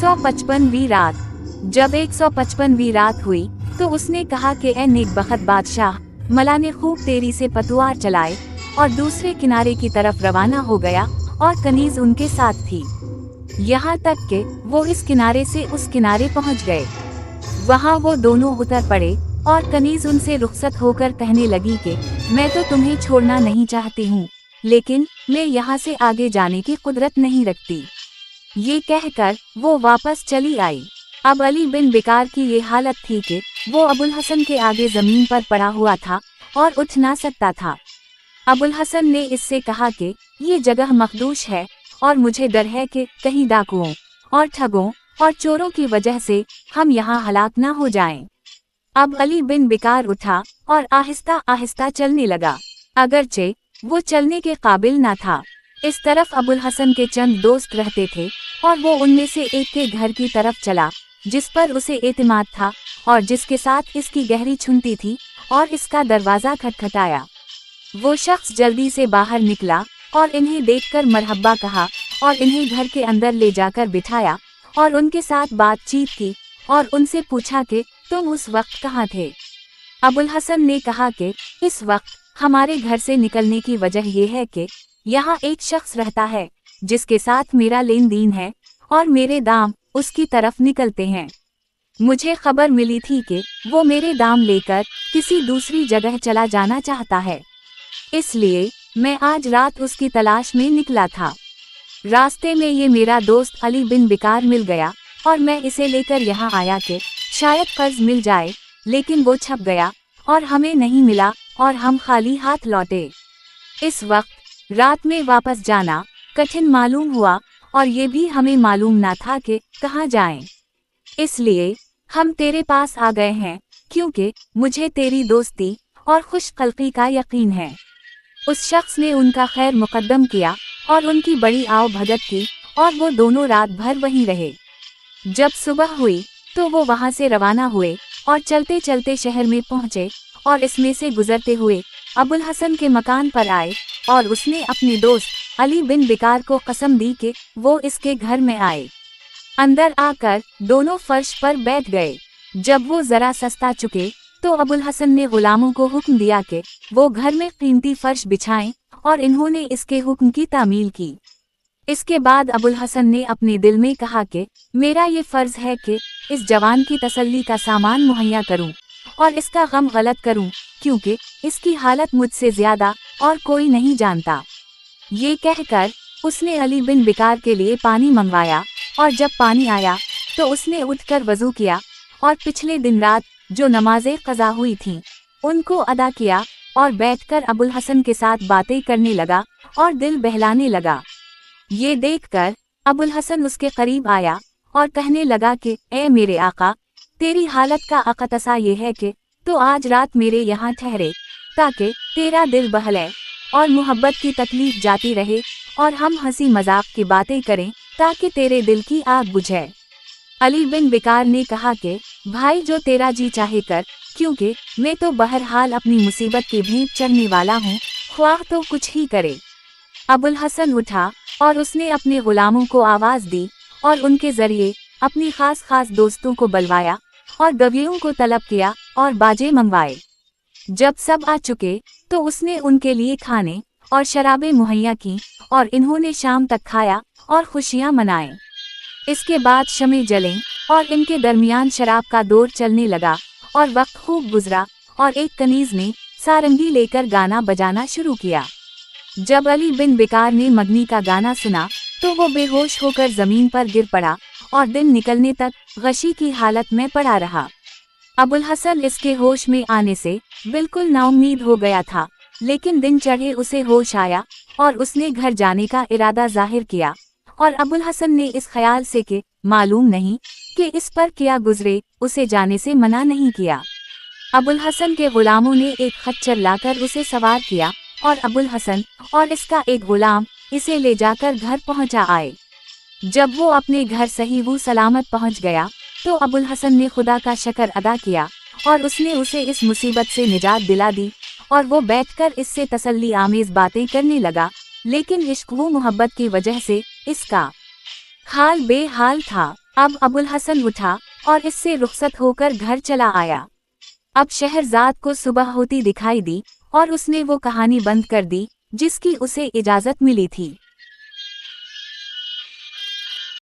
155वीं रात। जब 155वीं रात हुई तो उसने कहा कि ए नेकबख्त बादशाह, मला ने खूब तेरी से पतवार चलाए और दूसरे किनारे की तरफ रवाना हो गया और कनीज उनके साथ थी। यहाँ तक कि वो इस किनारे से उस किनारे पहुँच गए। वहाँ वो दोनों उतर पड़े और कनीज उनसे रुखसत होकर कहने लगी कि मैं तो तुम्हें छोड़ना नहीं चाहती हूँ, लेकिन मैं यहाँ से आगे जाने की कुदरत नहीं रखती। ये कहकर वो वापस चली आई। अब अली बिन बिकार की ये हालत थी कि वो अबुल हसन के आगे जमीन पर पड़ा हुआ था और उठ ना सकता था। अबुल हसन ने इससे कहा कि ये जगह मखदूश है और मुझे डर है कि कहीं डाकुओं और ठगों और चोरों की वजह से हम यहाँ हलाक ना हो जाएं। अब अली बिन बिकार उठा और आहिस्ता आहिस्ता चलने लगा, अगरचे वो चलने के काबिल ना था। इस तरफ अबुल हसन के चंद दोस्त रहते थे और वो उनमें से एक के घर की तरफ चला जिस पर उसे एतमाद था और जिसके साथ इसकी गहरी छुनती थी, और इसका दरवाजा खटखटाया। वो शख्स जल्दी से बाहर निकला और इन्हें देखकर मरहबा कहा और इन्हें घर के अंदर ले जाकर बिठाया और उनके साथ बातचीत की और उनसे पूछा कि तुम उस वक्त कहाँ थे। अबुल हसन ने कहा कि इस वक्त हमारे घर से निकलने की वजह यह है कि यहाँ एक शख्स रहता है जिसके साथ मेरा लेन देन है और मेरे दाम उसकी तरफ निकलते हैं। मुझे खबर मिली थी कि वो मेरे दाम लेकर किसी दूसरी जगह चला जाना चाहता है, इसलिए मैं आज रात उसकी तलाश में निकला था। रास्ते में ये मेरा दोस्त अली बिन बिकार मिल गया और मैं इसे लेकर यहाँ आया कि शायद कर्ज मिल जाए, लेकिन वो छप गया और हमें नहीं मिला और हम खाली हाथ लौटे। इस वक्त रात में वापस जाना कठिन मालूम हुआ और ये भी हमें मालूम ना था कि कहाँ जाएं। इसलिए हम तेरे पास आ गए हैं क्योंकि मुझे तेरी दोस्ती और खुशकल्की का यकीन है। उस शख्स ने उनका खैर मुकद्दम किया और उनकी बड़ी आओ भगत की और वो दोनों रात भर वहीं रहे। जब सुबह हुई तो वो वहाँ से रवाना हुए और चलते चलते शहर में पहुँचे और इसमें से गुजरते हुए अबुल हसन के मकान पर आए और उसने अपने दोस्त अली बिन बिकार को कसम दी कि वो इसके घर में आए। अंदर आकर दोनों फर्श पर बैठ गए। जब वो जरा सस्ता चुके तो अबुल हसन ने गुलामों को हुक्म दिया कि वो घर में कीमती फर्श बिछाएं और इन्होंने इसके हुक्म की तामील की। इसके बाद अबुल हसन ने अपने दिल में कहा कि मेरा ये फर्ज है कि इस जवान की तसल्ली का सामान मुहैया करूं और इसका गम गलत करूं, क्योंकि इसकी हालत मुझसे ज्यादा और कोई नहीं जानता। ये कहकर उसने अली बिन बिकार के लिए पानी मंगवाया और जब पानी आया तो उसने उठकर वजू किया और पिछले दिन रात जो नमाजें क़ज़ा हुई थीं उनको अदा किया और बैठकर अबुल हसन के साथ बातें करने लगा और दिल बहलाने लगा। ये देखकर अबुल हसन उसके करीब आया और कहने लगा कि ए मेरे आका, तेरी हालत का अक़तसा ये है कि तो आज रात मेरे यहाँ ठहरे ताकि तेरा दिल बहले और मोहब्बत की तकलीफ जाती रहे और हम हंसी मजाक की बातें करें ताकि तेरे दिल की आग बुझे। अली बिन बिकार ने कहा कि भाई जो तेरा जी चाहे कर, क्योंकि मैं तो बहरहाल अपनी मुसीबत की भेंट चढ़ने वाला हूँ, ख्वाह तो कुछ ही करे। अबुल हसन उठा और उसने अपने गुलामों को आवाज़ दी और उनके जरिए अपनी खास दोस्तों को बुलवाया और गवियों को तलब किया और बाजे मंगवाए। जब सब आ चुके तो उसने उनके लिए खाने और शराबें मुहैया की और इन्होंने शाम तक खाया और खुशियां मनाएं। इसके बाद शमें जलें और इनके दरमियान शराब का दौर चलने लगा और वक्त खूब गुजरा और एक कनीज ने सारंगी लेकर गाना बजाना शुरू किया। जब अली बिन बिकार ने मगनी का गाना सुना तो वो बेहोश होकर जमीन पर गिर पड़ा और दिन निकलने तक गशी की हालत में पड़ा रहा। अबुल हसन इसके होश में आने से बिल्कुल नाउम्मीद हो गया था, लेकिन दिन चढ़े उसे होश आया और उसने घर जाने का इरादा जाहिर किया और अबुल हसन ने इस ख्याल से कि मालूम नहीं कि इस पर क्या गुजरे उसे जाने से मना नहीं किया। अबुल हसन के गुलामों ने एक खच्चर लाकर उसे सवार किया और अबुल हसन और इसका एक गुलाम इसे ले जाकर घर पहुंचा आए। जब वो अपने घर सही वो सलामत पहुंच गया तो अबुल हसन ने खुदा का शुक्र अदा किया और उसने उसे इस मुसीबत से निजात दिला दी और वो बैठकर इससे तसल्ली आमेज बातें करने लगा, लेकिन इश्क व मोहब्बत की वजह से इसका हाल बेहाल था। अब अबुल हसन उठा और इससे रुखसत होकर घर चला आया। अब शहरजाद को सुबह होती दिखाई दी और उसने वो कहानी बंद कर दी जिसकी उसे इजाजत मिली थी।